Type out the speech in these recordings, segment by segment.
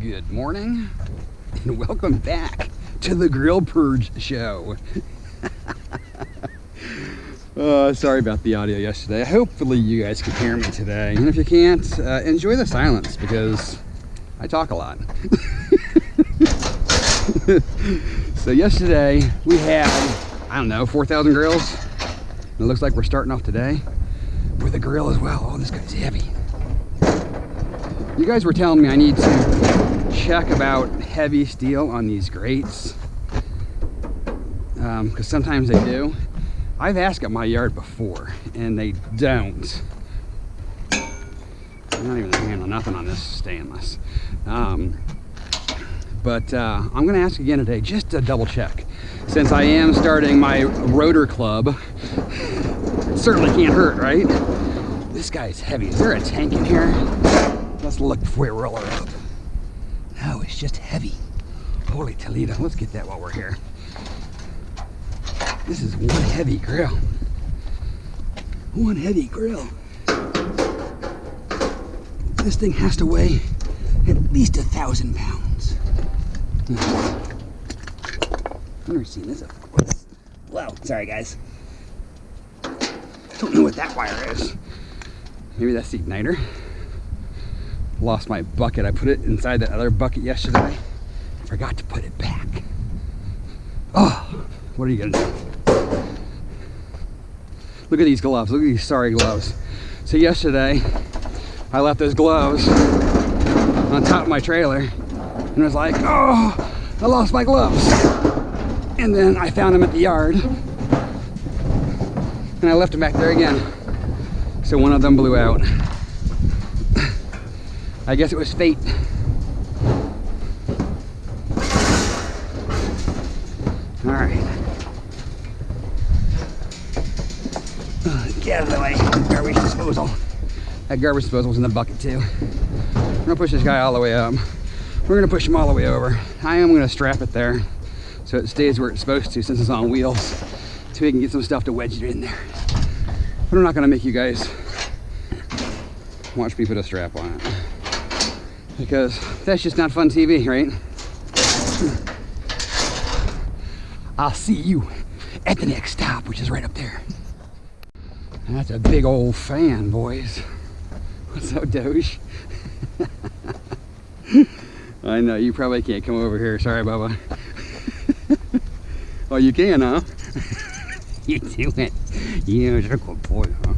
Good morning and welcome back to the Grill Purge Show. Sorry about the audio yesterday. Hopefully you guys can hear me today. And if you can't, enjoy the silence because I talk a lot. So yesterday we had, I don't know, 4,000 grills. And it looks like we're starting off today with a grill as well. Oh, this guy's heavy. You guys were telling me I need to check about heavy steel on these grates because sometimes they do. I've asked at my yard before and they don't. I'm not even handling nothing on this stainless. But I'm gonna ask again today just to double check. Since I am starting my rotor club, it certainly can't hurt, right? This guy's heavy. Is there a tank in here? Let's look before we roll her up. No, it's just heavy. Holy Toledo, let's get that while we're here. This is one heavy grill. One heavy grill. This thing has to weigh at least 1,000 pounds. I've never seen this before. Whoa, sorry guys. Don't know what that wire is. Maybe that's the igniter. Lost my bucket. I put it inside that other bucket yesterday. Forgot to put it back. Oh, what are you gonna do? Look at these gloves. Look at these sorry gloves. So yesterday, I left those gloves on top of my trailer and was like, oh, I lost my gloves. And then I found them at the yard and I left them back there again. So one of them blew out. I guess it was fate. All right. Get out of the way. Garbage disposal. That garbage disposal was in the bucket too. I'm gonna push this guy all the way up. We're gonna push him all the way over. I am gonna strap it there so it stays where it's supposed to since it's on wheels, so we can get some stuff to wedge it in there. But I'm not gonna make you guys watch me put a strap on it, because that's just not fun TV, right? I'll see you at the next stop, which is right up there. That's a big old fan, boys. What's up, Doge? I know, you probably can't come over here. Sorry, Bubba. Oh, you can, huh? You do it. You're a good boy, huh?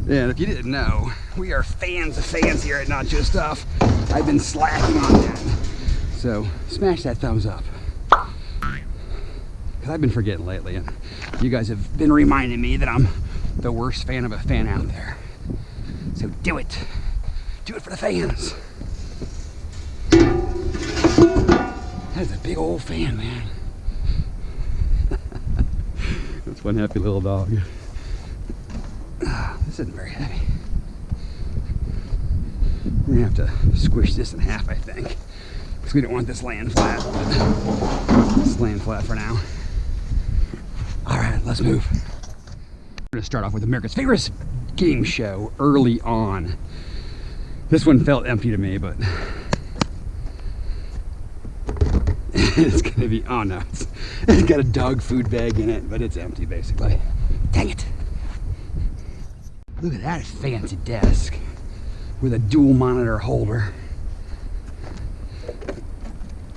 And if you didn't know, we are fans of fans here at Nacho Stuff. I've been slacking on that. So smash that thumbs up. Because I've been forgetting lately, and you guys have been reminding me that I'm the worst fan of a fan out there. So do it. Do it for the fans. That is a big old fan, man. That's one happy little dog. This isn't very heavy. We're gonna have to squish this in half, I think, because we don't want this laying flat. It's laying flat for now. All right, let's move. We're gonna start off with America's favorite game show early on. This one felt empty to me, but it's gonna be, oh no, it's got a dog food bag in it, but it's empty basically. Dang it. Look at that fancy desk with a dual monitor holder.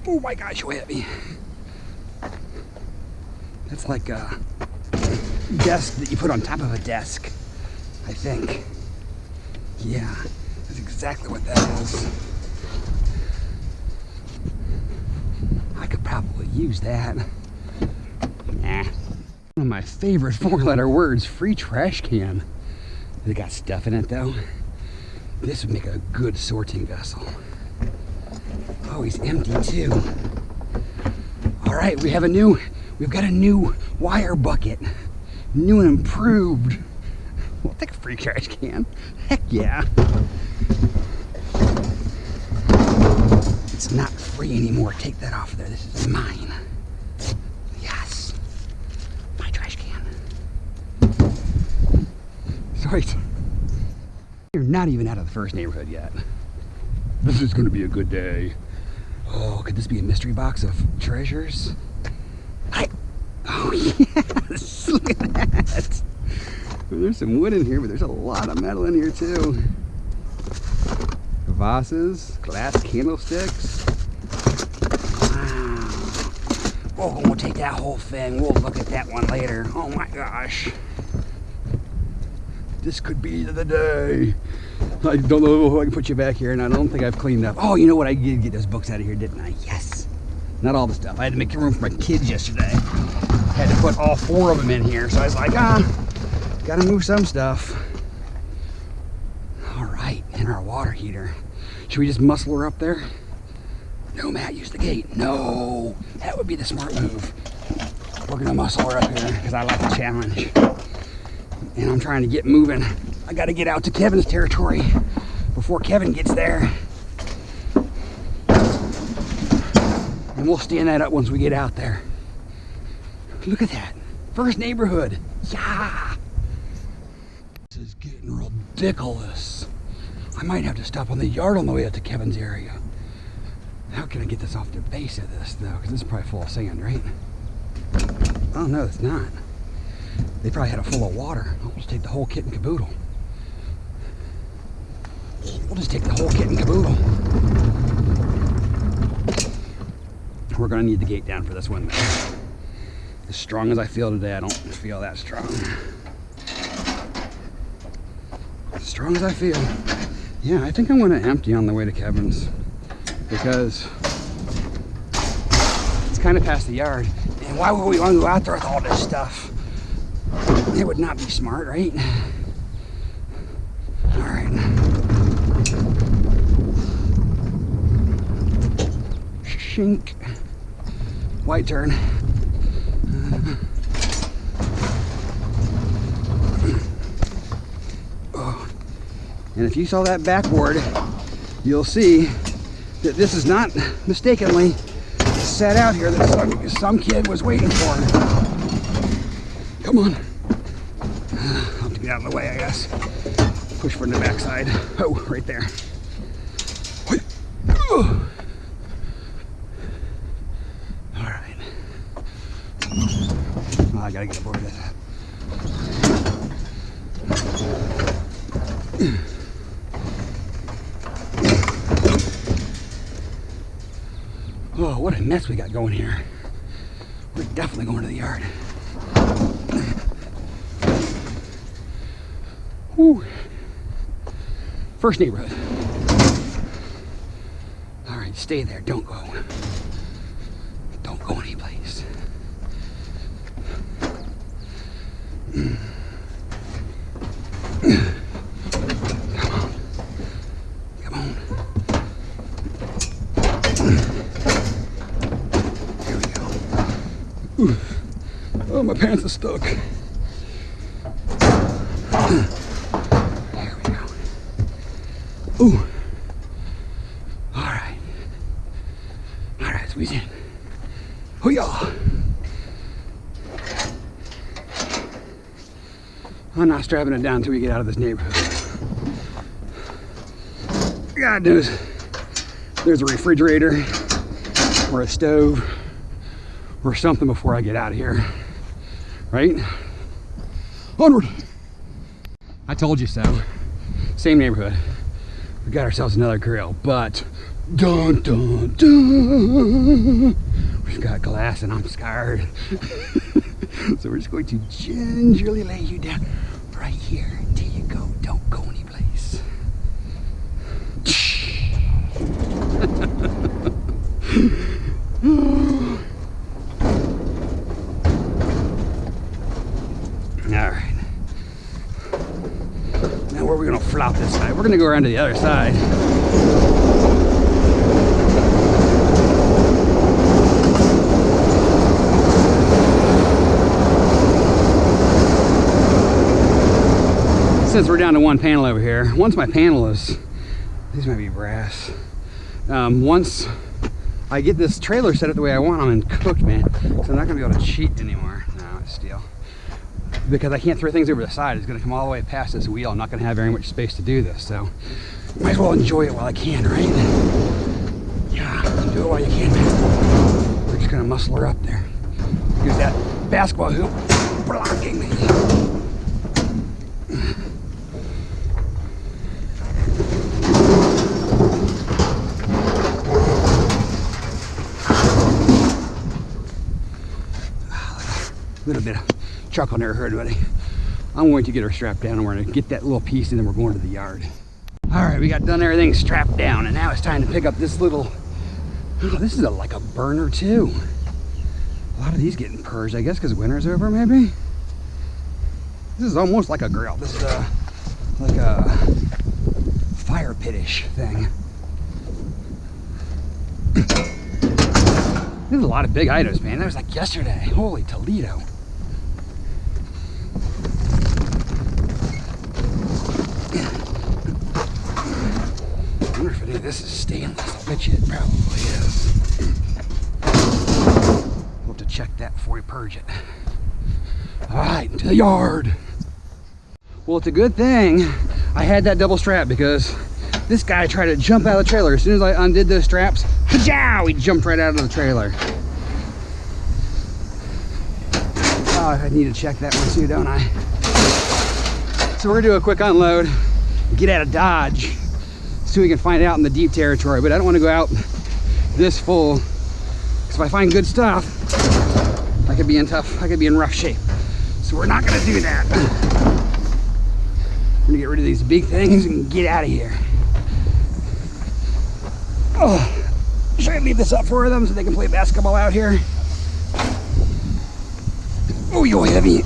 Oh my gosh, so heavy. That's like a desk that you put on top of a desk, I think. Yeah, that's exactly what that is. I could probably use that. Nah. One of my favorite 4-letter words, free trash can. They got stuff in it though. This would make a good sorting vessel. Oh, he's empty too. All right, we've got a new wire bucket. New and improved. We'll take a free trash can. Heck yeah. It's not free anymore. Take that off there. This is mine. Yes. My trash can. Sweet. You're not even out of the first neighborhood yet. This is gonna be a good day. Oh, could this be a mystery box of treasures? Oh yes, look at that. There's some wood in here, but there's a lot of metal in here too. Vases, glass candlesticks. Wow. Oh, we'll take that whole thing. We'll look at that one later. Oh my gosh. This could be the day. I don't know if I can put you back here, and I don't think I've cleaned up. Oh, you know what? I did get those books out of here, didn't I? Yes. Not all the stuff. I had to make room for my kids yesterday. I had to put all 4 of them in here, so I was like, gotta move some stuff. All right, and our water heater. Should we just muscle her up there? No, Matt, use the gate. No, that would be the smart move. We're gonna muscle her up here because I like the challenge. And I'm trying to get moving. I gotta get out to Kevin's territory before Kevin gets there. And we'll stand that up once we get out there. Look at that. First neighborhood. Yeah. This is getting ridiculous. I might have to stop on the yard on the way out to Kevin's area. How can I get this off the base of this though? Because this is probably full of sand, right? Oh no, it's not. They probably had it full of water. I'll just take the whole kit and caboodle. We'll just take the whole kit and caboodle. We're gonna need the gate down for this one though. As strong as I feel today, I don't feel that strong. As strong as I feel. Yeah, I think I'm gonna empty on the way to Kevin's because it's kind of past the yard. And why would we want to go out there with all this stuff? It would not be smart, right? All right. Shink. White turn. Oh. And if you saw that backboard, you'll see that this is not mistakenly set out here that some kid was waiting for. Come on. I'll have to get out of the way, I guess. Push from the backside. Oh, right there. Oh. All right. Oh, I gotta get aboard that. Oh, what a mess we got going here. We're definitely going to the yard. Whew. First neighborhood. All right, stay there. Don't go. Don't go anyplace. Come on. Come on. Here we go. Ooh. Oh, my pants are stuck. Ooh. All right. All right, squeeze in. Hoo-yah. I'm not strapping it down until we get out of this neighborhood. God knows there's a refrigerator or a stove or something before I get out of here. Right? Onward. I told you so. Same neighborhood. We got ourselves another grill, but dun dun dun, we've got glass and I'm scarred. So we're just going to gingerly lay you down right here until you go. Don't go anyplace. All right. Now where are we gonna flop this side? We're gonna go around to the other side. Since we're down to one panel over here, once my panel is, these might be brass. Once I get this trailer set up the way I want them and cooked, man, so I'm not gonna be able to cheat anymore. No, it's steel. because I can't throw things over the side. It's going to come all the way past this wheel. I'm not going to have very much space to do this, so might as well enjoy it while I can, right? Yeah, do it while you can, man. We're just going to muscle her up there. Use that basketball hoop blocking me. A little bit of chuckle never hurt anybody. I'm going to get her strapped down and we're going to get that little piece and then we're going to the yard. All right, we got done everything strapped down and now it's time to pick up this little, oh, this is like a burner too. A lot of these getting purged, I guess, because winter's over maybe. This is almost like a grill. This is like a fire pit-ish thing. There's a lot of big items, man. That was like yesterday. Holy Toledo. I wonder if any of this is stainless. I bet you it probably is. We'll have to check that before we purge it. All right, to the yard. Well, it's a good thing I had that double strap because this guy tried to jump out of the trailer. As soon as I undid those straps, ha-jow, he jumped right out of the trailer. Oh, I need to check that one too, don't I? So we're gonna do a quick unload, get out of Dodge, so we can find out in the deep territory. But I don't want to go out this full, because if I find good stuff, I could be in rough shape. So we're not gonna do that. We're gonna get rid of these big things and get out of here. Oh, should I leave this up for them so they can play basketball out here? Oh, you're heavy.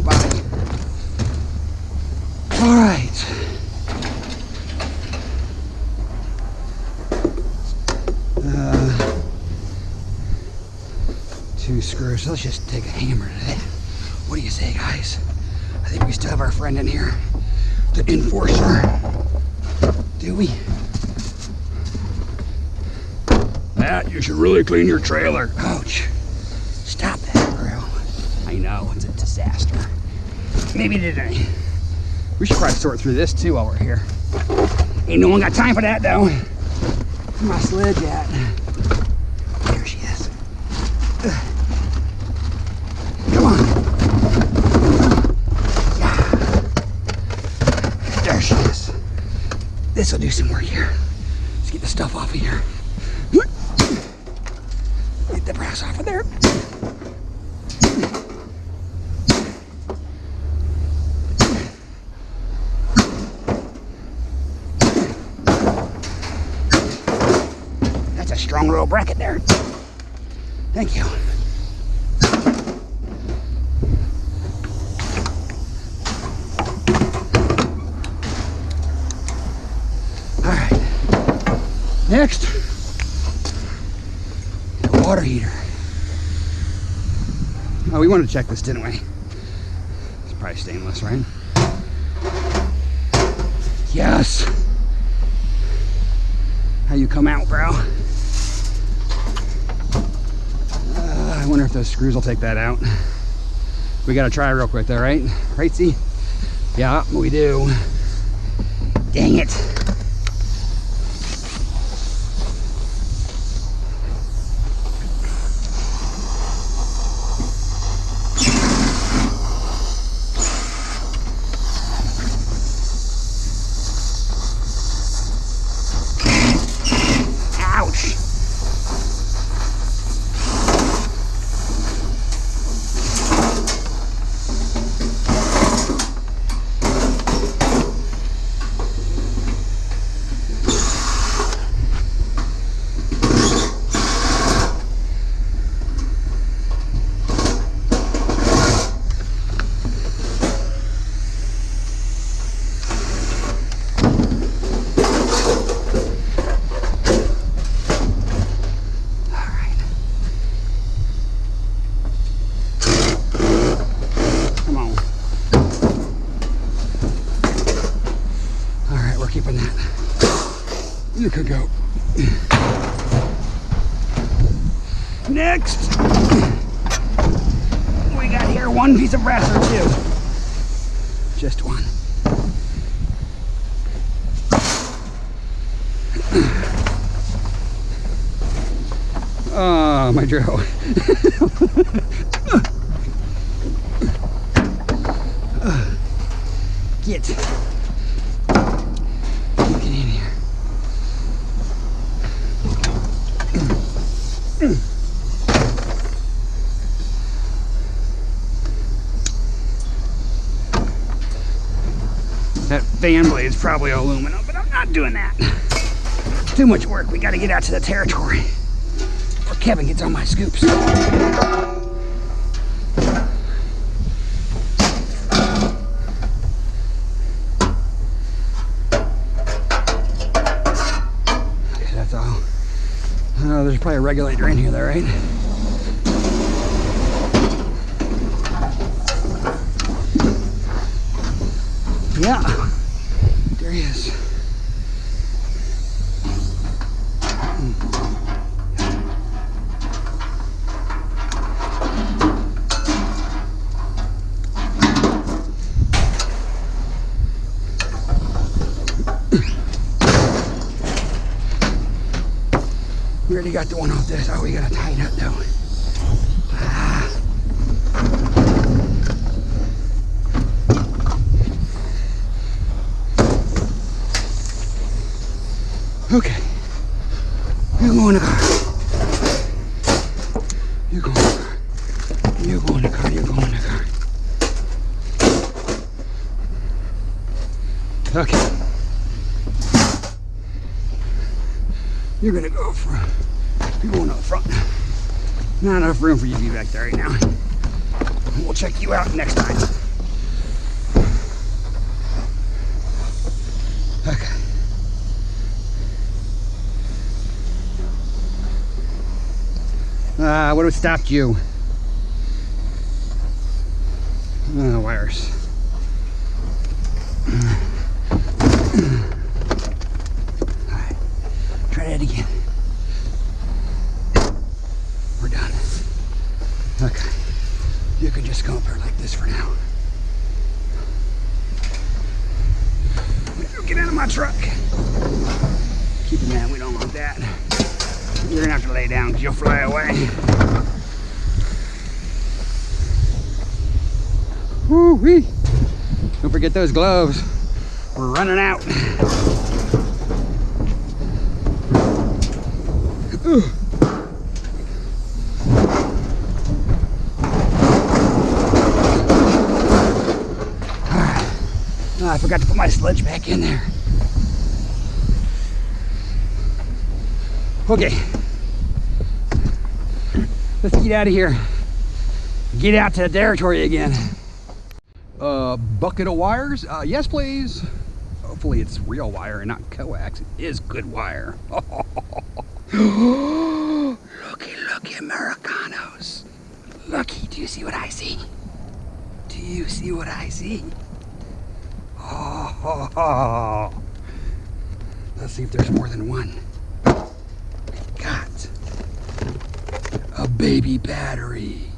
Bye. All right. Two screws. So let's just take a hammer to that. What do you say, guys? I think we still have our friend in here. The enforcer. Do we? Matt, you should really clean your trailer. Ouch. Stop that, bro. I know, it's a disaster. Maybe today. We should probably sort through this too while we're here. Ain't no one got time for that though. Where's my sledge at? There she is. Come on. There she is. This will do some work here. Let's get the stuff off of here. Get the brass off of there. That's a strong little bracket there. Thank you. Next, the water heater. Oh, we wanted to check this, didn't we? It's probably stainless, right? Yes. How you come out, bro? I wonder if those screws will take that out. We gotta try real quick though, right? Right, see? Yeah, we do. Dang it. You could go. fixed. We got here one piece of brass or two. Just one. Oh, my drill. Get in here. That fan blade is probably aluminum, but I'm not doing that. Too much work. We got to get out to the territory, or Kevin gets on my scoops. Oh, there's probably a regulator in here though, right? Yeah, there he is. We already got the one off this. Oh, we gotta tie it up though. Okay. You go in the car. You go in the car. You go in the car. You go in the car. Okay. You're gonna go for. You're going up front. Not enough room for you to be back there right now. We'll check you out next time. Okay. What would have stopped you? Wires. Alright. Try that again. We're done. Okay. You can just come up here like this for now. Get out of my truck. Keep it down. We don't want that. You're gonna have to lay down because you'll fly away. Woo-wee. Don't forget those gloves. We're running out. Ooh. Oh, I forgot to put my sledge back in there. Okay. Let's get out of here. Get out to the territory again. Bucket of wires? Yes, please. Hopefully it's real wire and not coax. It is good wire. Looky, looky, Americanos. Looky, do you see what I see? Do you see what I see? Oh. Let's see if there's more than one. We got a baby battery.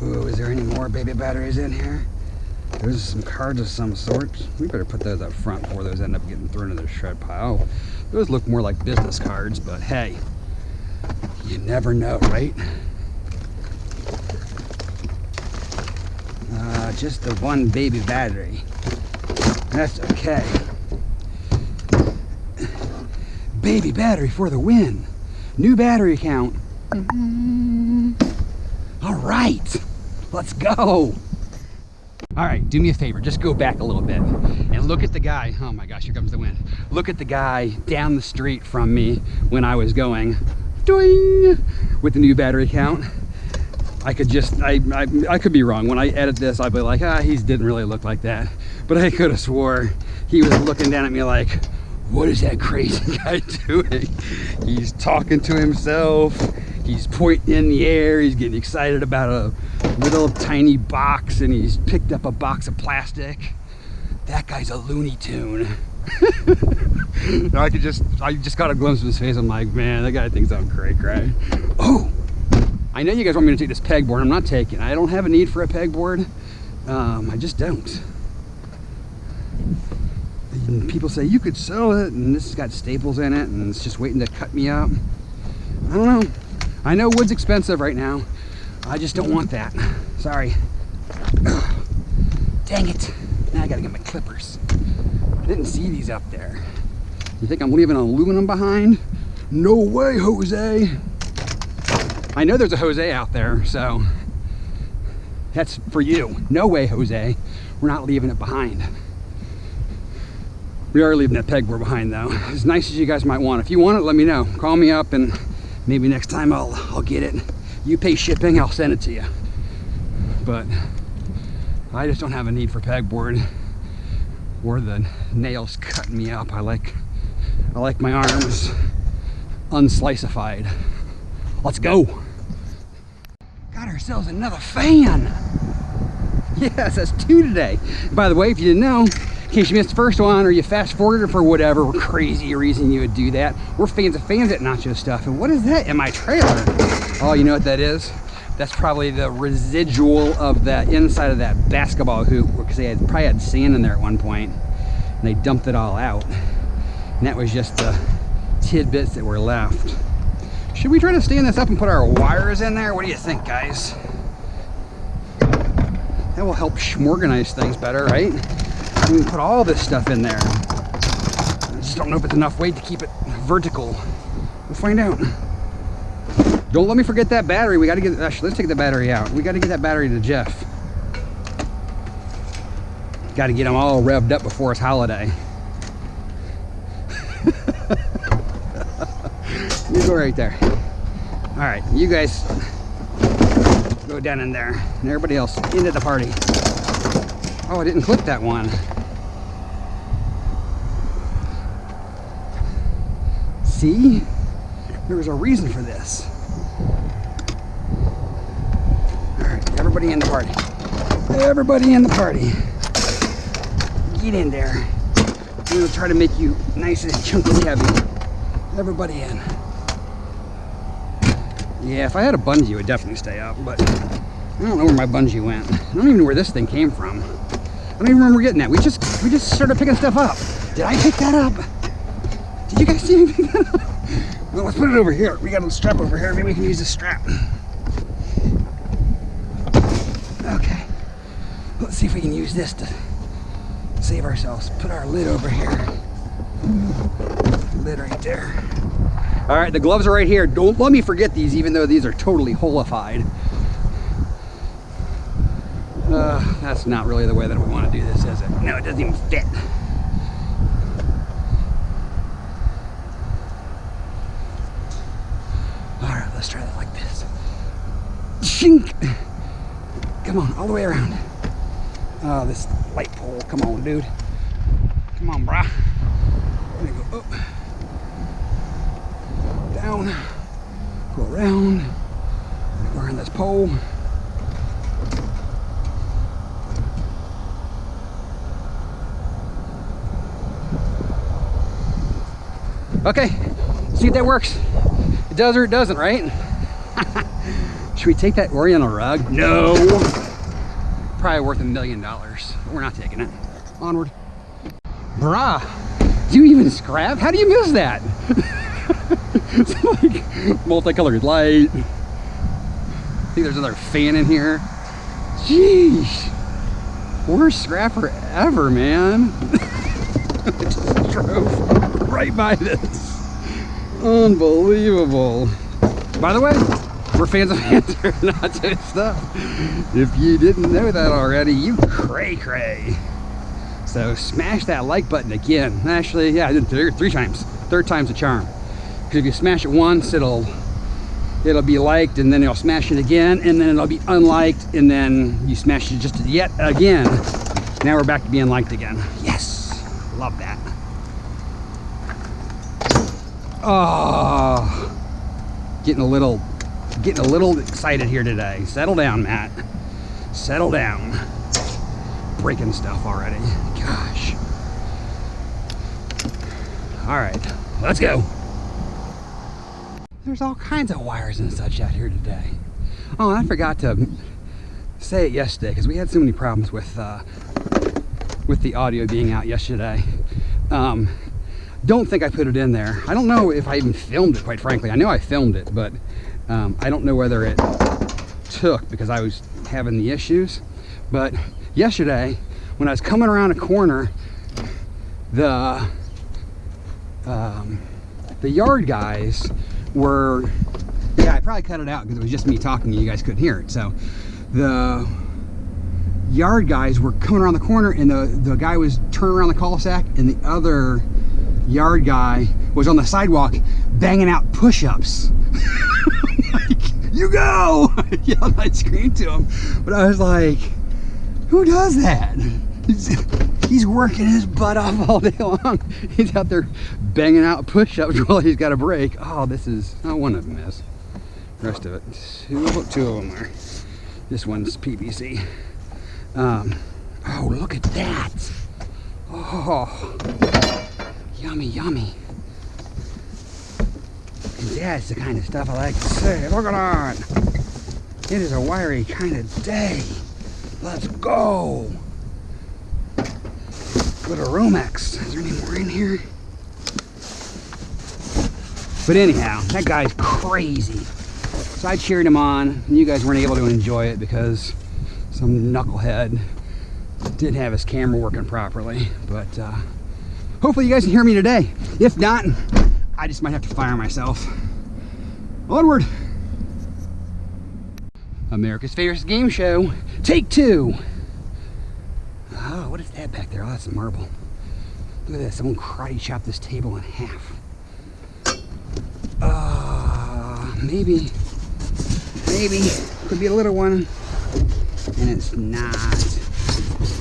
Ooh, is there any more baby batteries in here? There's some cards of some sort. We better put those up front before those end up getting thrown into the shred pile. Those look more like business cards, but hey, you never know, right? Just the one baby battery. That's okay. Baby battery for the win. New battery count. All right, let's go. All right, do me a favor, just go back a little bit and look at the guy. Oh my gosh, here comes the wind. Look at the guy down the street from me when I was going doing with the new battery count. I could just, I could be wrong. When I edit this, I'll be like, he didn't really look like that. But I could have swore he was looking down at me like, what is that crazy guy doing? He's talking to himself. He's pointing in the air. He's getting excited about a little tiny box, and he's picked up a box of plastic. That guy's a Looney Tune. I just got a glimpse of his face. I'm like, man, that guy thinks I'm cray. Oh, I know you guys want me to take this pegboard. I'm not taking. I don't have a need for a pegboard. I just don't. And people say you could sell it, and this has got staples in it, and it's just waiting to cut me up. I don't know. I know wood's expensive right now. I just don't want that. Sorry. Ugh. Dang it. Now I gotta get my clippers. I didn't see these up there. You think I'm leaving aluminum behind? No way, Jose. I know there's a Jose out there, so that's for you. No way, Jose. We're not leaving it behind. We are leaving that pegboard behind though. As nice as you guys might want. If you want it, let me know. Call me up and maybe next time I'll get it. You pay shipping, I'll send it to you. But I just don't have a need for pegboard or the nails cutting me up. I like my arms unsliceified. Let's go. Got ourselves another fan. Yes, that's 2 today. By the way, if you didn't know, in case you missed the first one or you fast forwarded for whatever crazy reason you would do that, we're fans of fans at Nacho Stuff. And what is that in my trailer? Oh, you know what that is? That's probably the residual of the inside of that basketball hoop, because they probably had sand in there at one point and they dumped it all out. And that was just the tidbits that were left. Should we try to stand this up and put our wires in there? What do you think, guys? That will help organize things better, right? We can put all this stuff in there. I just don't know if it's enough weight to keep it vertical. We'll find out. Don't let me forget that battery. We got to get, actually, let's take the battery out. We got to get that battery to Jeff. Got to get them all revved up before it's holiday. You go right there. All right, you guys go down in there, and everybody else into the party. Oh, I didn't clip that one. See? There was a reason for this. All right, everybody in the party. Everybody in the party. Get in there. I'm gonna try to make you nice and chunky heavy. Everybody in. Yeah, if I had a bungee, it would definitely stay up, but I don't know where my bungee went. I don't even know where this thing came from. I don't even remember getting that. We just started picking stuff up. Did I pick that up? Did you guys see me pick that up? Well, let's put it over here. We got a strap over here. Maybe we can use this strap. Okay. Let's see if we can use this to save ourselves. Put our lid over here. Lid right there. All right, the gloves are right here. Don't let me forget these, even though these are totally holified. That's not really the way that we want to do this, is it? No, it doesn't even fit. All right, let's try that like this. Shink! Come on, all the way around. Oh, this light pole. Come on, dude. Come on, brah. Let me go up. Down. Go around. Go around this pole. Okay, see if that works. It does or it doesn't, right? Should we take that Oriental rug? No. Probably worth $1 million, but we're not taking it. Onward. Brah, do you even scrap? How do you miss that? It's like multicolored light. I think there's another fan in here. Jeez. Worst scrapper ever, man. I just drove right by this. Unbelievable. By the way, we're fans of Nacho Stuff. If you didn't know that already, you cray. So smash that like button again. Actually, yeah, I did 3 times. 3rd time's a charm. Because if you smash it once, it'll be liked, and then you'll smash it again, and then it'll be unliked, and then you smash it just yet again. Now we're back to being liked again. Yes, love that. Oh, getting a little excited here today. Settle down, Matt. Settle down. Breaking stuff already. Gosh. All right, let's go. There's all kinds of wires and such out here today. Oh, and I forgot to say it yesterday because we had so many problems with the audio being out yesterday. Don't think I put it in there. I don't know if I even filmed it, quite frankly. I know I filmed it, but I don't know whether it took because I was having the issues. But yesterday, when I was coming around a corner, the yard guys were, yeah, I probably cut it out because it was just me talking and you guys couldn't hear it. So the yard guys were coming around the corner and the guy was turning around the cul-de-sac and the other yard guy was on the sidewalk banging out push-ups. Like, you go! Yeah, I screamed to him, but I was like, who does that? He's working his butt off all day long. He's out there banging out push-ups while he's got a break. Oh, this is, oh, one of them is. The rest of it, two of them are. This one's PVC. Oh, look at that. Oh, yummy, yummy. And that's the kind of stuff I like to say. Look at that. It is a wiry kind of day. Let's go. Go to Romex. Is there any more in here? But anyhow, that guy's crazy. So I cheered him on, and you guys weren't able to enjoy it because some knucklehead didn't have his camera working properly. But hopefully you guys can hear me today. If not, I just might have to fire myself. Onward! America's favorite game show, take 2. Oh, what is that back there? Oh, that's marble. Look at this. Someone karate chopped this table in half. Maybe. Could be a little one. And it's not.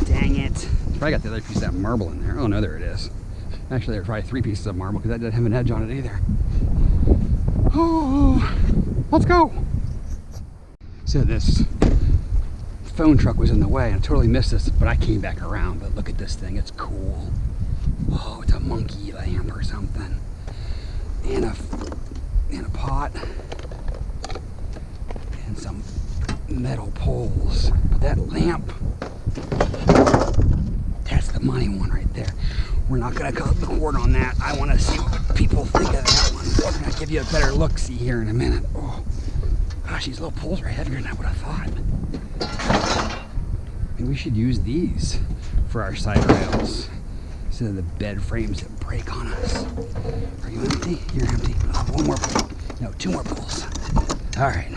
Dang it. Probably got the other piece of that marble in there. Oh, no, there it is. Actually, there's probably 3 pieces of marble because that doesn't have an edge on it either. Oh, let's go. So this phone truck was in the way. I totally missed this, but I came back around. But look at this thing. It's cool. Oh, it's a monkey lamp or something. And a pot. And some metal poles. But that lamp, that's the money one right there. We're not going to cut the cord on that. I want to see what people think of that one. We're going to give you a better look-see here in a minute. Oh, gosh, these little poles are heavier than I would have thought. Maybe we should use these for our side rails instead of the bed frames that break on us. Are you empty? You're empty. Oh, one more pole. No, 2 more poles. All right.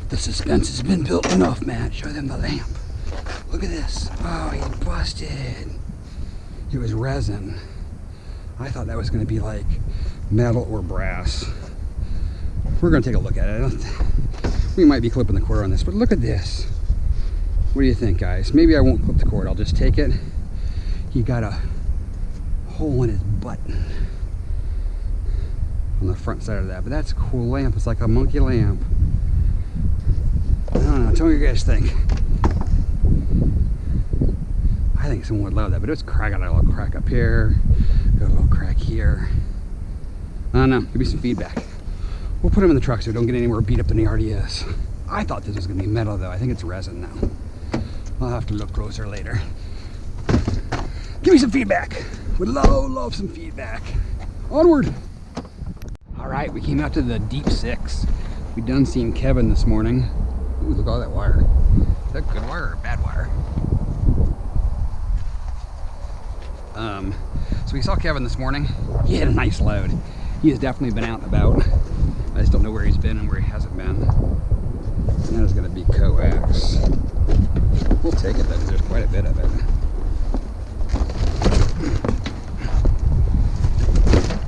The suspense has been built enough, Matt. Show them the lamp. Look at this. Oh, he's busted. It was resin. I thought that was going to be like metal or brass. We're going to take a look at it. We might be clipping the cord on this, but look at this. What do you think, guys? Maybe I won't clip the cord. I'll just take it. He got a hole in his butt on the front side of that, but that's a cool lamp. It's like a monkey lamp. I don't know. Tell me what you guys think. I think someone would love that, but it's got a little crack up here, got a little crack here. I don't know, give me some feedback. We'll put them in the truck so we don't get any more beat up than he already is. I thought this was gonna be metal though. I think it's resin now. I'll have to look closer later. Give me some feedback. Would love some feedback. Onward. All right, we came out to the deep 6. We done seen Kevin this morning. Ooh, look at all that wire. Is that good wire or bad wire? So we saw Kevin this morning. He had a nice load. He has definitely been out and about. I just don't know where he's been and where he hasn't been. And that is going to be coax. We'll take it though, because there's quite a bit of it.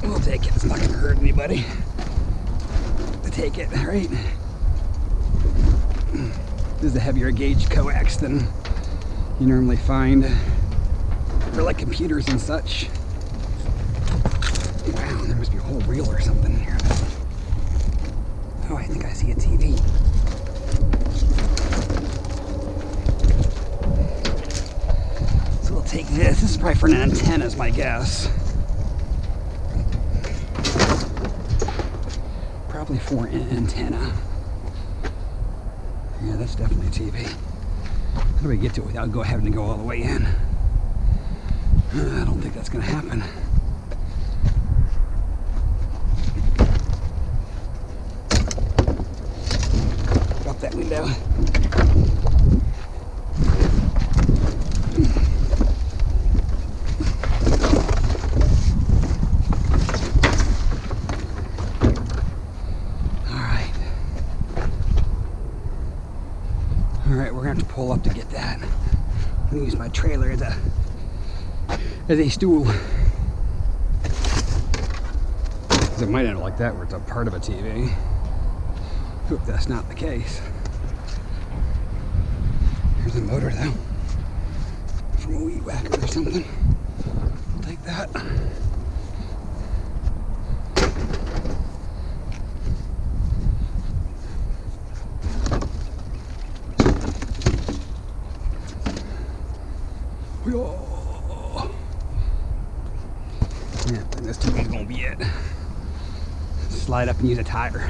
We'll take it. It's not going to hurt anybody to take it, right? This is a heavier gauge coax than you normally find for like computers and such. Wow, there must be a whole reel or something in here. Oh, I think I see a TV. So we'll take this. This is probably for an antenna, is my guess. probably for an antenna. Yeah, that's definitely a TV. How do we get to it without having to go all the way in? I don't think that's going to happen. Drop that window. Alright, we're going to have to pull up to get that. I'm going to use my trailer as a stool. Because it might end up like that where it's a part of a TV. Hope that's not the case. Here's a motor though. From a weed whacker or something. I'll take that. Yeah, I think this TV's gonna be it. Slide up and use a tire.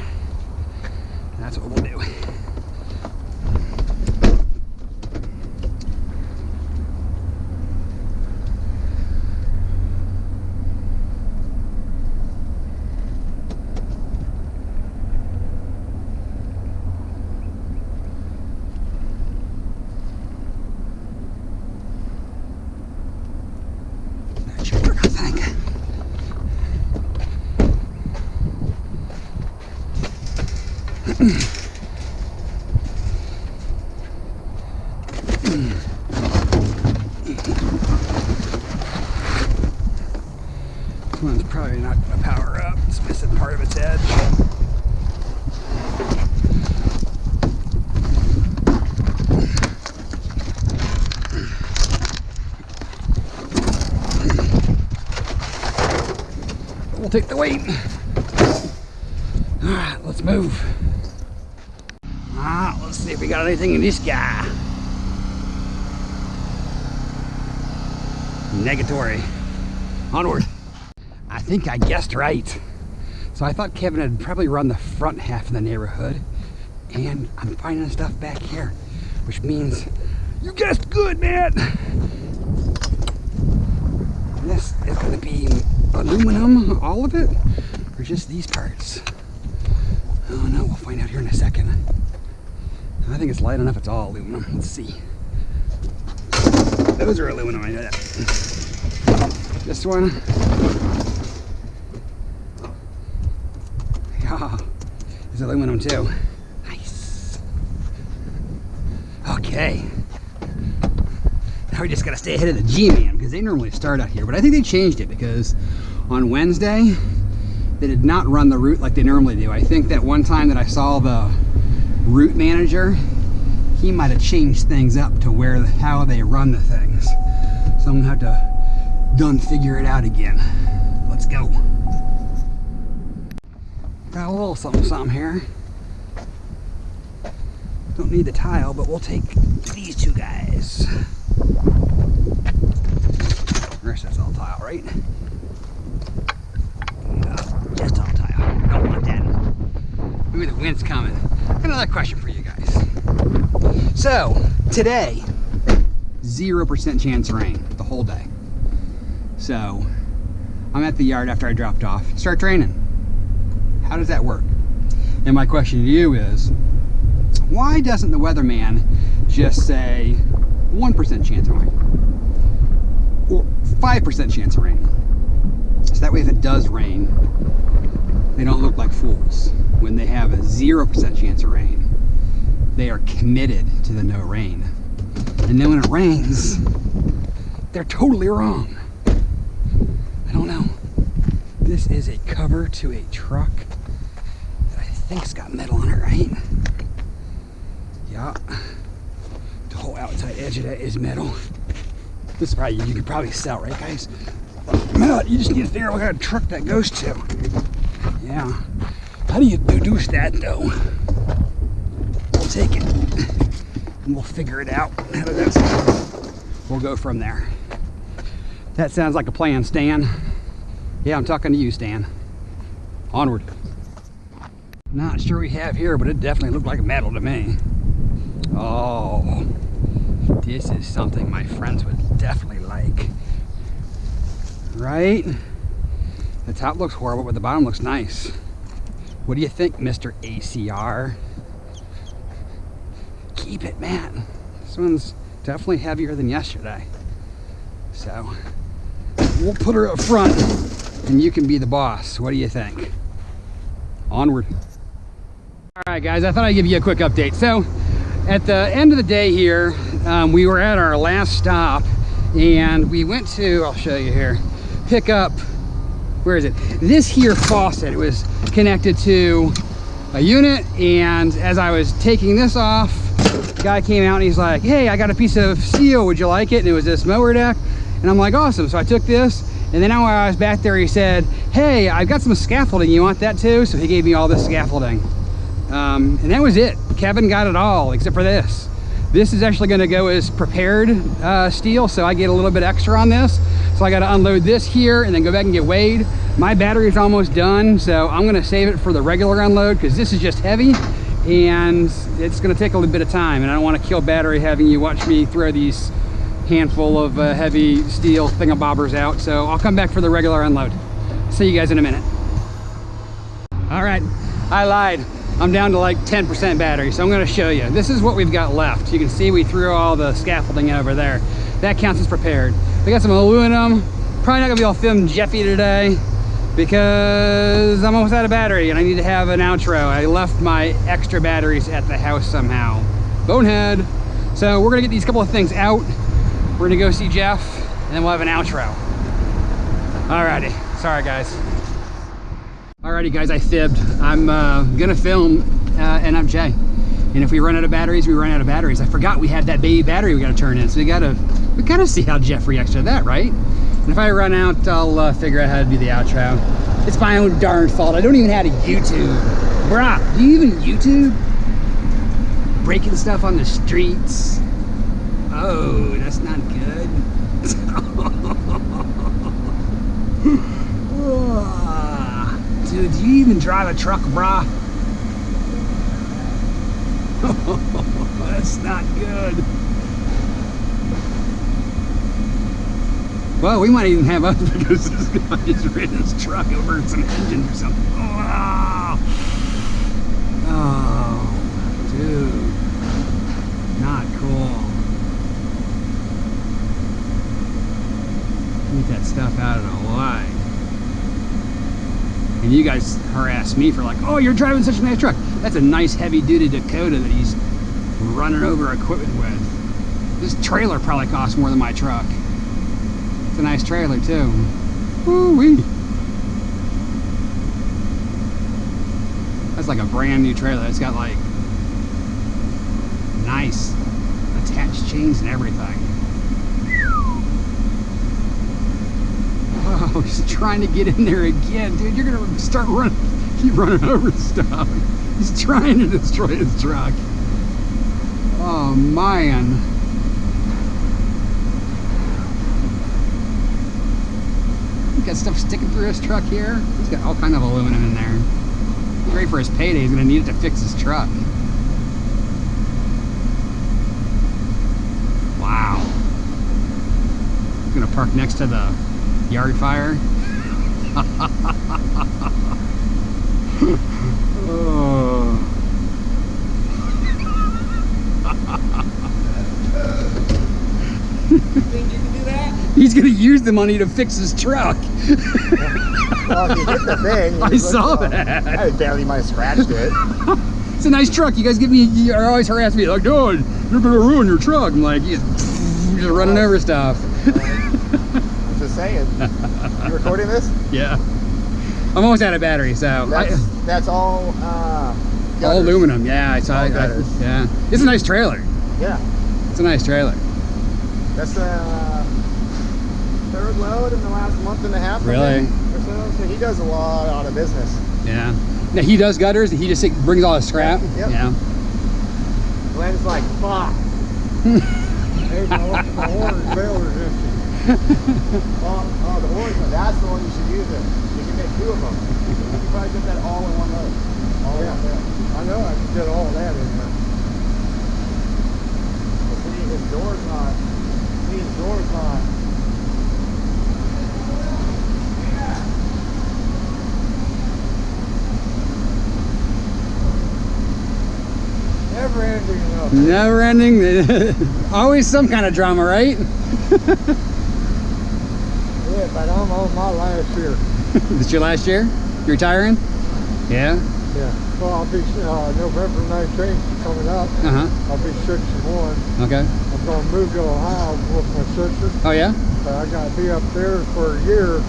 That's what we'll do. That should work, I think. This one's probably not going to power up. It's missing part of its edge. We'll take the weight. Alright, let's move. Let's see if we got anything in this guy. Negatory. Onward. I think I guessed right. So I thought Kevin had probably run the front half of the neighborhood. And I'm finding stuff back here. Which means you guessed good, man. This is going to be aluminum, all of it? Or just these parts? Oh no, we'll find out here in a second. I think it's light enough it's all aluminum. Let's see. Those are aluminum, I know that. This one. Yeah, is aluminum too. Nice. Okay. Now we just gotta stay ahead of the G-Man because they normally start out here. But I think they changed it because on Wednesday, they did not run the route like they normally do. I think that one time that I saw the route manager, he might have changed things up to how they run the things. So I'm gonna have to figure it out again. Let's go. Got a little something here. Don't need the tile, but we'll take these two guys. The rest that's all tile, right? Just all tile. Don't want that. Maybe the wind's coming. Another question for you guys. So, today, 0% chance of rain the whole day. So, I'm at the yard after I dropped off. Start raining. How does that work? And my question to you is, why doesn't the weatherman just say 1% chance of rain? Or 5% chance of rain? So that way if it does rain, they don't look like fools. When they have a 0% chance of rain, they are committed to the no rain. And then when it rains, they're totally wrong. I don't know. This is a cover to a truck that I think's got metal on it, right? Yeah. The whole outside edge of that is metal. This is probably, you could probably sell, right guys? Matt, you just need to figure out what kind of truck that goes to. Yeah. How do you deduce that though? We'll take it and we'll figure it out. How does that sound? We'll go from there. That sounds like a plan, Stan. Yeah, I'm talking to you, Stan. Onward. Not sure we have here, but it definitely looked like metal to me. Oh, this is something my friends would definitely like. Right? The top looks horrible, but the bottom looks nice. What do you think, Mr. ACR? Keep it, man. This one's definitely heavier than yesterday. So, we'll put her up front, and you can be the boss. What do you think? Onward. All right, guys, I thought I'd give you a quick update. So, at the end of the day here, we were at our last stop, and we went to, I'll show you here, pick up, where is it? This here faucet. It was connected to a unit, and as I was taking this off, the guy came out and he's like, hey, I got a piece of steel, would you like it? And it was this mower deck, and I'm like, awesome. So I took this, and then while I was back there, he said, hey, I've got some scaffolding, you want that too? So he gave me all this scaffolding. And that was it. Kevin got it all except for this. This is actually going to go as prepared steel, so I get a little bit extra on this. So I got to unload this here and then go back and get weighed. My battery is almost done, so I'm going to save it for the regular unload because this is just heavy and it's going to take a little bit of time, and I don't want to kill battery having you watch me throw these handful of heavy steel thingabobbers out. So I'll come back for the regular unload. See you guys in a minute. All right, I lied. I'm down to like 10% battery, so I'm going to show you. This is what we've got left. You can see we threw all the scaffolding over there. That counts as prepared. We got some aluminum. Probably not going to be able to film Jeffy today because I'm almost out of battery and I need to have an outro. I left my extra batteries at the house somehow. Bonehead. So we're going to get these couple of things out. We're going to go see Jeff and then we'll have an outro. Alrighty. Sorry, guys. Alrighty, guys, I fibbed. I'm gonna film NFJ, and if we run out of batteries, we run out of batteries. I forgot we had that baby battery we gotta turn in, so we gotta see how Jeff reacts to that, right? And if I run out, I'll figure out how to do the outro. It's my own darn fault. I don't even have a YouTube. Bruh, do you even YouTube? Breaking stuff on the streets. Oh, that's not good. Dude, do you even drive a truck, brah? That's not good. Well, we might even have us because this guy just ran his truck over some engine or something. Oh, dude. Not cool. Get that stuff out of the way. And you guys harass me for like, oh, you're driving such a nice truck. That's a nice heavy-duty Dakota that he's running over equipment with. This trailer probably costs more than my truck. It's a nice trailer too. Woo-wee. That's like a brand new trailer. It's got like nice attached chains and everything. Oh, he's trying to get in there again, dude. You're gonna start running, keep running over stuff. He's trying to destroy his truck. Oh man. He's got stuff sticking through his truck here. He's got all kind of aluminum in there. He's ready for his payday. He's gonna need it to fix his truck. Wow. He's gonna park next to the yard fire. Oh. Think you can do that? He's gonna use the money to fix his truck. Well, if you hit the thing. I saw that. I barely might have scratched it. It's a nice truck. You guys you always harass me like, no, you're gonna ruin your truck. I'm like, you're just running over stuff. I'm just saying. You recording this? Yeah. I'm almost out of battery, so that's all all aluminum. Yeah, I saw it. Yeah, it's a nice trailer. Yeah, it's a nice trailer. That's the third load in the last month and a half. Really? Or so. So he does a lot out of business. Yeah. Now he does gutters. He just brings all his scrap. Yep. Yeah. Glenn's like, fuck. Hey, my orange trailer's empty. Oh, the orange one. That's the one you should use. You can make two of them. You can probably get that all in one load. All in one load. ending enough. Never ending. Always some kind of drama, right? Yeah, but I'm on my last year. This your last year? You retiring? Yeah. Yeah. Well, I'll be November 19th coming up. I'll be 61. Okay. I'm going to move to Ohio with my sister. Oh yeah. But I got to be up there for a year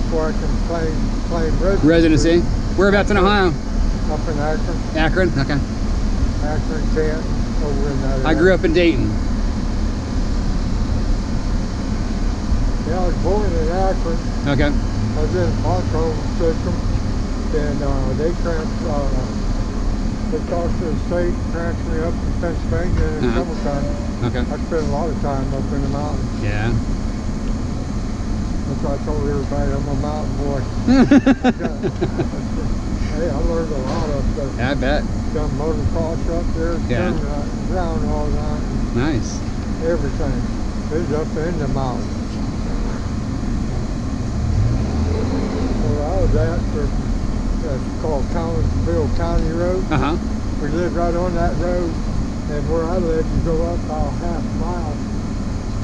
before I can claim residency. Whereabouts in Ohio? Up in Akron. Akron. Okay. Akron, Kent, over in that area. I grew up in Dayton. Yeah, I was born in Akron. Okay. I was in the Montrose system, and they talked to the state, transferred me up to Pennsylvania in summertime. Okay. I spent a lot of time up in the mountains. Yeah. That's why I told everybody I'm a mountain boy. Hey, I learned a lot of stuff. Yeah, I bet. Done motocross up there, ground all that. Nice. Everything. It's up in the mountains. Where I was at, it's called Collinsville County Road. We lived right on that road, and where I lived, you go up about half a mile,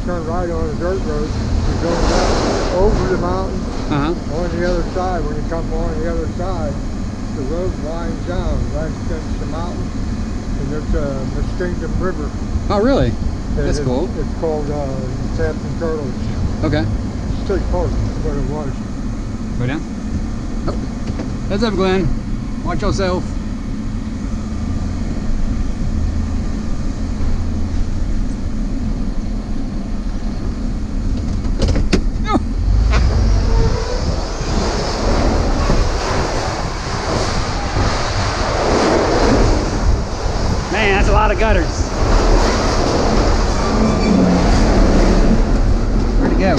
turn right on a dirt road, you go down over the mountain, on the other side. When you come on the other side, the road winds down right against the mountain, and there's a Muskingum River. Oh really? That's cool. It's called Captain Turtles. Okay. State Park is what it was. Go down. Oh. Heads up, Glenn. Watch yourself. Man, that's a lot of gutters. Where'd it go?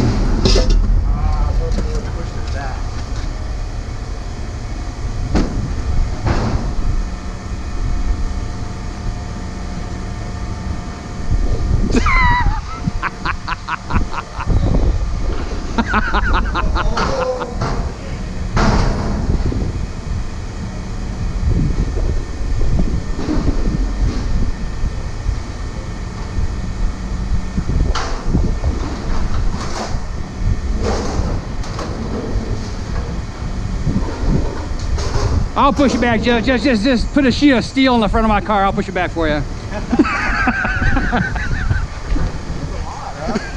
I'll push it back, just put a sheet of steel in the front of my car. I'll push it back for you.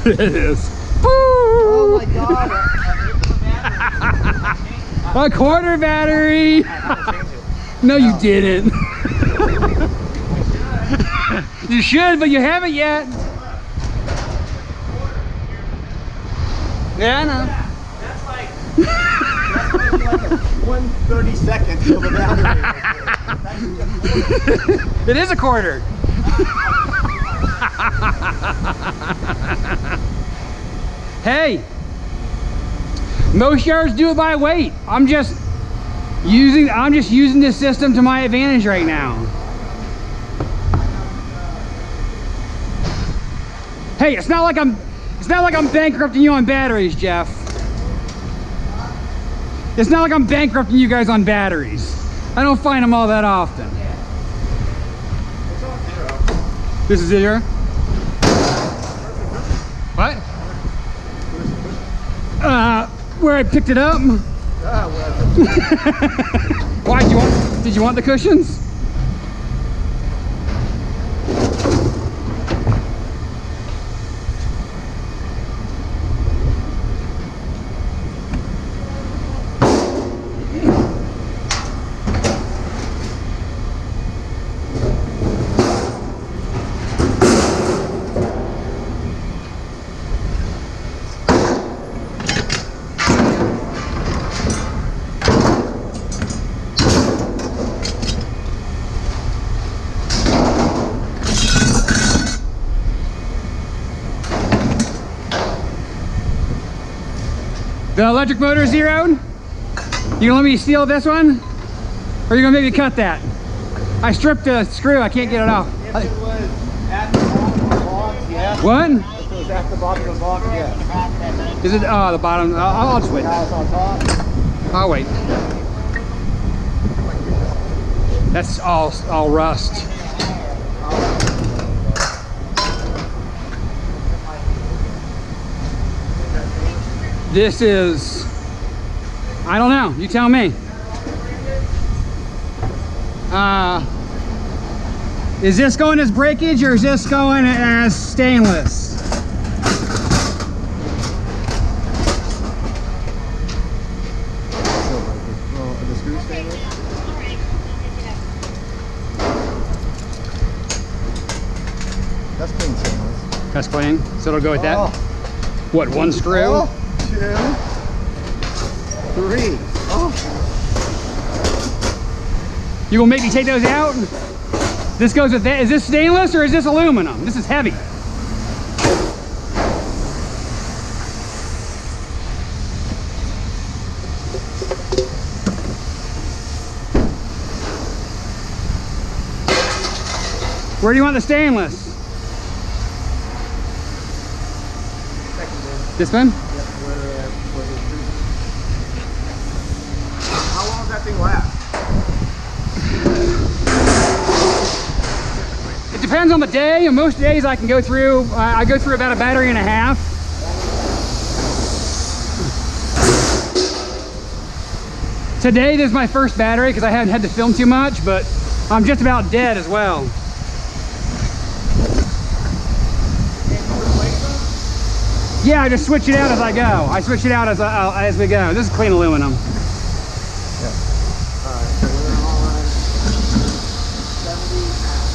It is. Oh my God! A quarter battery. No, you didn't. You should, but you haven't yet. Yeah, I know. That's like 1/32 till the battery. It is a quarter. Hey, most yards do it by weight. I'm just using this system to my advantage right now. Hey, it's not like I'm bankrupting you on batteries, Jeff. It's not like I'm bankrupting you guys on batteries. I don't find them all that often. It's on 0. This is 0? What? Where I picked it up. Why did you want the cushions? The electric motor zeroed? You gonna let me steal this one? Or you gonna make me cut that? I stripped the screw, I can't get it off. If it was at the bottom of the box, yes. What? If it was at the bottom of the box, yes. Is it, oh, the bottom, I'll just wait. Now it's on top. I'll wait. That's all rust. This is, I don't know, you tell me. Is this going as breakage or is this going as stainless? The screw stainless? That's clean stainless. That's clean, so it'll go with that. Oh. What, one screw? 1, 2, 3. Oh. You gonna make me take those out? This goes with that. Is this stainless or is this aluminum? This is heavy. Where do you want the stainless? This one? Yep, how long does that thing last? It depends on the day, and most days I can go through, I go through about a battery and a half. Today, this is my first battery because I hadn't had to film too much, but I'm just about dead as well. Yeah, I just switch it out as I go. I switch it out as we go. This is clean aluminum. Yeah. Alright, so we're on 70 pounds.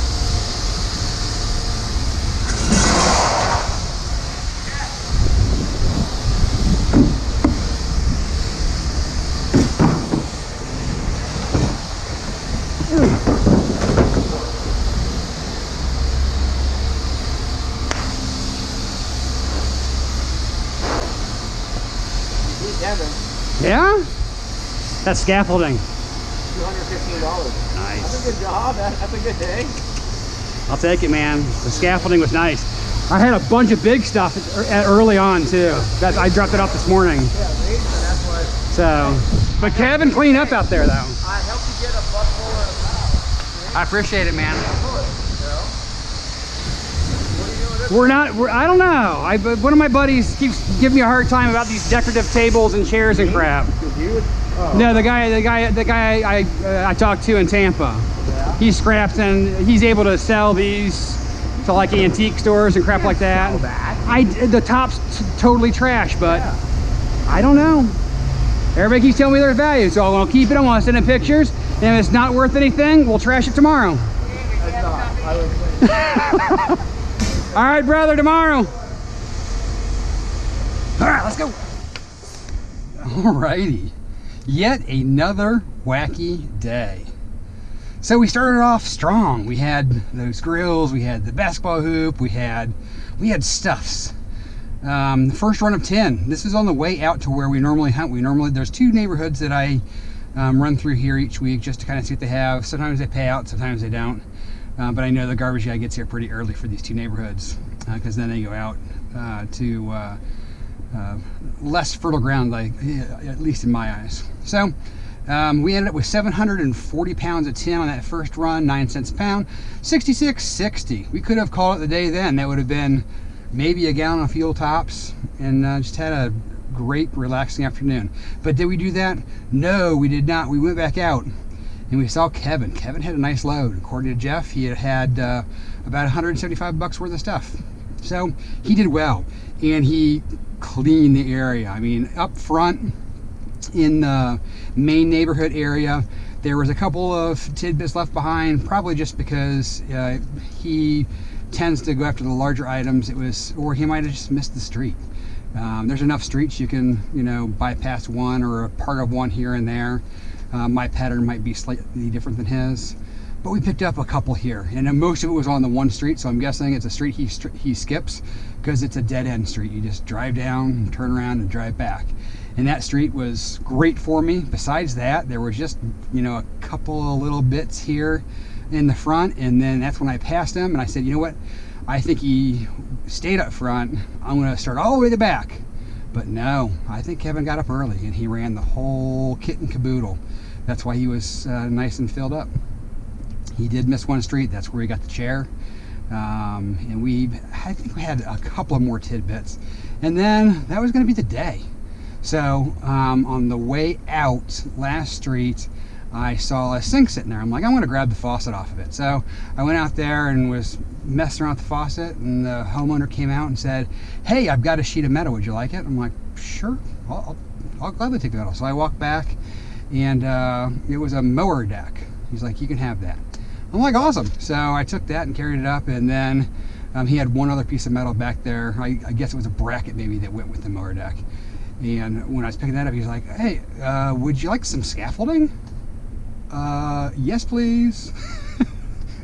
Yeah? That's scaffolding. $215. Nice. That's a good job. That's a good day. I'll take it, man. The scaffolding was nice. I had a bunch of big stuff early on too. I dropped it off this morning. Yeah, that's what. So, but Kevin cleaned up out there though. I helped you get a buckle and a pal. I appreciate it, man. What are you doing with I don't know. One of my buddies keeps giving me a hard time about these decorative tables and chairs and crap. Oh. No, the guy I talked to in Tampa. Yeah. He scraps and he's able to sell these to like antique stores and crap like that. The top's totally trash, but yeah. I don't know. Everybody keeps telling me there's value, so I'm gonna keep it. I'm gonna send in pictures, and if it's not worth anything, we'll trash it tomorrow. That's not. I would say. All right, brother, tomorrow. All right, let's go. All righty. Yet another wacky day. So we started off strong. We had those grills, we had the basketball hoop, we had stuffs. The first run of 10. This is on the way out to where we normally hunt. There's 2 neighborhoods that I run through here each week just to kind of see what they have. Sometimes they pay out, sometimes they don't. But I know the garbage guy gets here pretty early for these 2 neighborhoods because then they go out to less fertile ground, like at least in my eyes. So we ended up with 740 pounds of tin on that first run, 9 cents a pound, 66.60. We could have called it the day then. That would have been maybe a gallon of fuel tops, and just had a great relaxing afternoon. But did we do that? No, we did not. We went back out and we saw Kevin. Kevin had a nice load. According to Jeff, he had about 175 bucks worth of stuff. So he did well, and he cleaned the area. I mean, up front in the main neighborhood area, there was a couple of tidbits left behind, probably just because he tends to go after the larger items. Or he might have just missed the street. There's enough streets you can, bypass one or a part of one here and there. My pattern might be slightly different than his, but we picked up a couple here, and most of it was on the one street, so I'm guessing it's a street he skips because it's a dead-end street. You just drive down, turn around, and drive back. And that street was great for me. Besides that, there was just, a couple of little bits here in the front, and then that's when I passed him, and I said, you know what? I think he stayed up front. I'm going to start all the way to the back. But no, I think Kevin got up early, and he ran the whole kit and caboodle. That's why he was nice and filled up. He did miss one street. That's where he got the chair. And I think we had a couple of more tidbits. And then that was going to be the day. So on the way out last street, I saw a sink sitting there. I'm like, I'm going to grab the faucet off of it. So I went out there and was messing around with the faucet, and the homeowner came out and said, hey, I've got a sheet of metal. Would you like it? I'm like, sure, I'll gladly take the metal. So I walked back, and it was a mower deck. He's like, you can have that. I'm like, awesome. So I took that and carried it up, and then he had one other piece of metal back there. I guess it was a bracket maybe that went with the mower deck. And when I was picking that up, he was like, hey, would you like some scaffolding? Yes, please.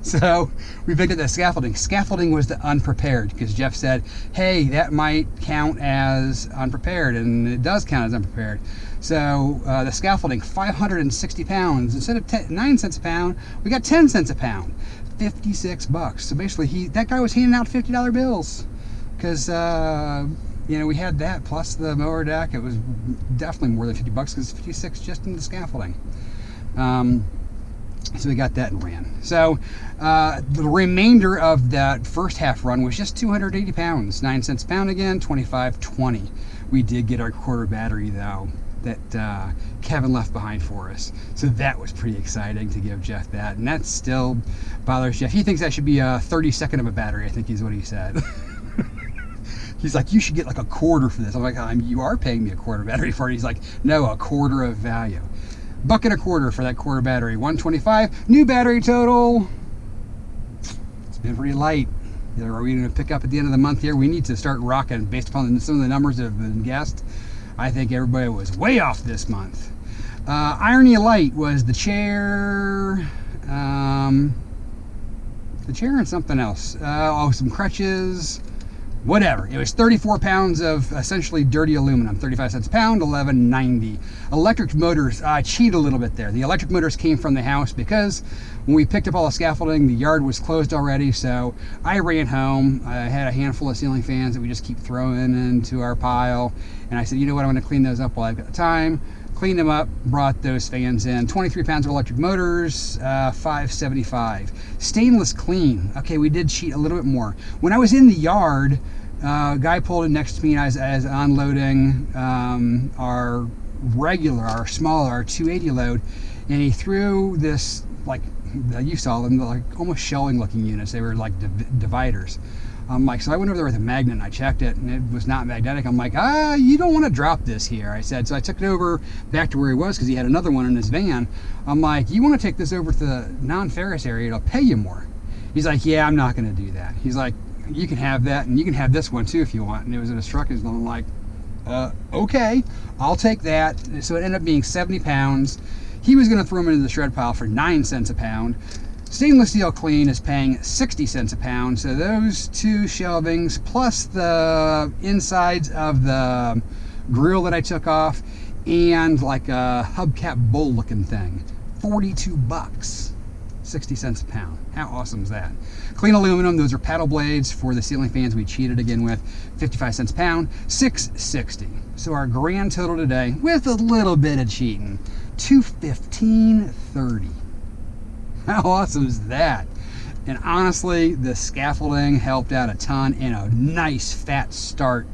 So we picked up the scaffolding. Scaffolding was the unprepared, because Jeff said, hey, that might count as unprepared, and it does count as unprepared. So the scaffolding, 560 pounds. Instead of 9 cents a pound, we got 10 cents a pound. 56 bucks. So basically, that guy was handing out $50 bills, because you know, we had that plus the mower deck. It was definitely more than 50 bucks, because it's 56 just in the scaffolding. So we got that and ran. So the remainder of that first half run was just 280 pounds, 9 cents a pound again, 25.20. We did get our quarter battery though, that Kevin left behind for us. So that was pretty exciting to give Jeff that, and that still bothers Jeff. He thinks that should be a 32nd of a battery, I think is what he said. He's like, you should get like a quarter for this. I'm like, you are paying me a quarter battery for it. He's like, no, a quarter of value. $1.25 for that quarter battery, $125. New battery total, it's been pretty light. Are we going to pick up at the end of the month here? We need to start rocking based upon some of the numbers that have been guessed. I think everybody was way off this month. Irony Light was the chair, and something else. Oh, some crutches, whatever. It was 34 pounds of essentially dirty aluminum, 35 cents a pound, $11.90. Electric motors, I cheated a little bit there. The electric motors came from the house because when we picked up all the scaffolding, the yard was closed already, so I ran home. I had a handful of ceiling fans that we just keep throwing into our pile, and I said, you know what, I'm going to clean those up while I've got the time. Cleaned them up, brought those fans in. 23 pounds of electric motors, $5.75. Stainless clean. Okay, we did cheat a little bit more. When I was in the yard, a guy pulled in next to me as unloading our smaller, our 280 load, and he threw this, like, you saw them, like almost shelving looking units. They were like dividers. I'm like, so I went over there with a magnet and I checked it, and it was not magnetic. I'm like, you don't want to drop this here, I said. So I took it over back to where he was, because he had another one in his van. I'm like, you want to take this over to the non-ferrous area, it'll pay you more. He's like, yeah, I'm not going to do that. He's like, you can have that, and you can have this one too if you want. And it was in his truck. I'm like, okay, I'll take that. So it ended up being 70 pounds. He was going to throw them into the shred pile for 9 cents a pound. Stainless steel clean is paying 60 cents a pound. So those two shelvings plus the insides of the grill that I took off and like a hubcap bowl looking thing, 42 bucks, 60 cents a pound. How awesome is that? Clean aluminum, those are paddle blades for the ceiling fans we cheated again with, 55 cents a pound, $6.60. So our grand total today, with a little bit of cheating, $215.30. How awesome is that? And honestly, the scaffolding helped out a ton, and a nice fat start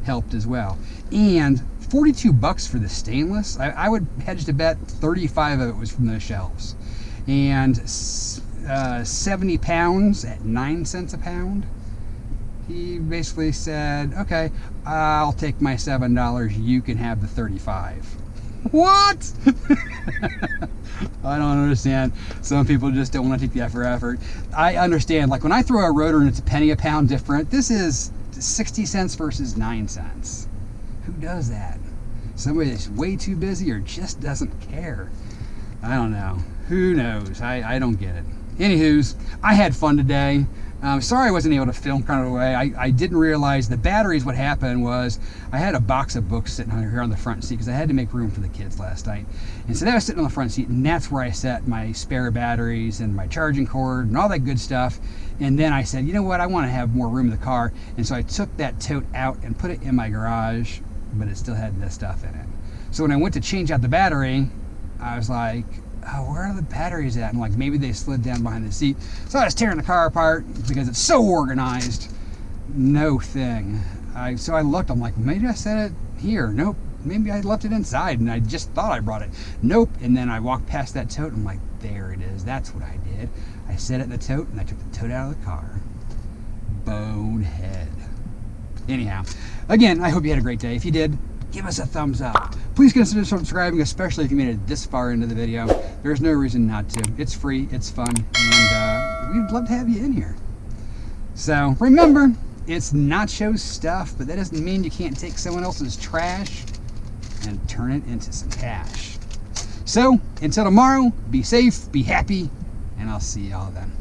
helped as well. And 42 bucks for the stainless. I would hedge to bet 35 of it was from those shelves. And 70 pounds at 9 cents a pound. He basically said, okay, I'll take my $7, you can have the 35. What? I don't understand. Some people just don't want to take the effort. I understand, like when I throw a rotor and it's a penny a pound different, this is 60 cents versus 9 cents. Who does that? Somebody that's way too busy or just doesn't care. I don't know. Who knows? I don't get it. Anywho's, I had fun today. Sorry I wasn't able to film kind of away. I didn't realize the batteries. What happened was I had a box of books sitting here on the front seat because I had to make room for the kids last night. And so that was sitting on the front seat, and that's where I set my spare batteries and my charging cord and all that good stuff. And then I said, you know what, I want to have more room in the car. And so I took that tote out and put it in my garage, but it still had this stuff in it. So when I went to change out the battery, I was like, oh, where are the batteries at? And like, maybe they slid down behind the seat. So I was tearing the car apart because it's so organized. No thing. So I looked, I'm like, maybe I set it here. Nope, maybe I left it inside and I just thought I brought it. Nope. And then I walked past that tote and I'm like, there it is. That's what I did. I set it in the tote and I took the tote out of the car. Bonehead. Anyhow, again, I hope you had a great day. If you did, give us a thumbs up. Please consider subscribing, especially if you made it this far into the video. There's no reason not to. It's free, it's fun, and we'd love to have you in here. So remember, it's Nacho Stuff, but that doesn't mean you can't take someone else's trash and turn it into some cash. So until tomorrow, be safe, be happy, and I'll see y'all then.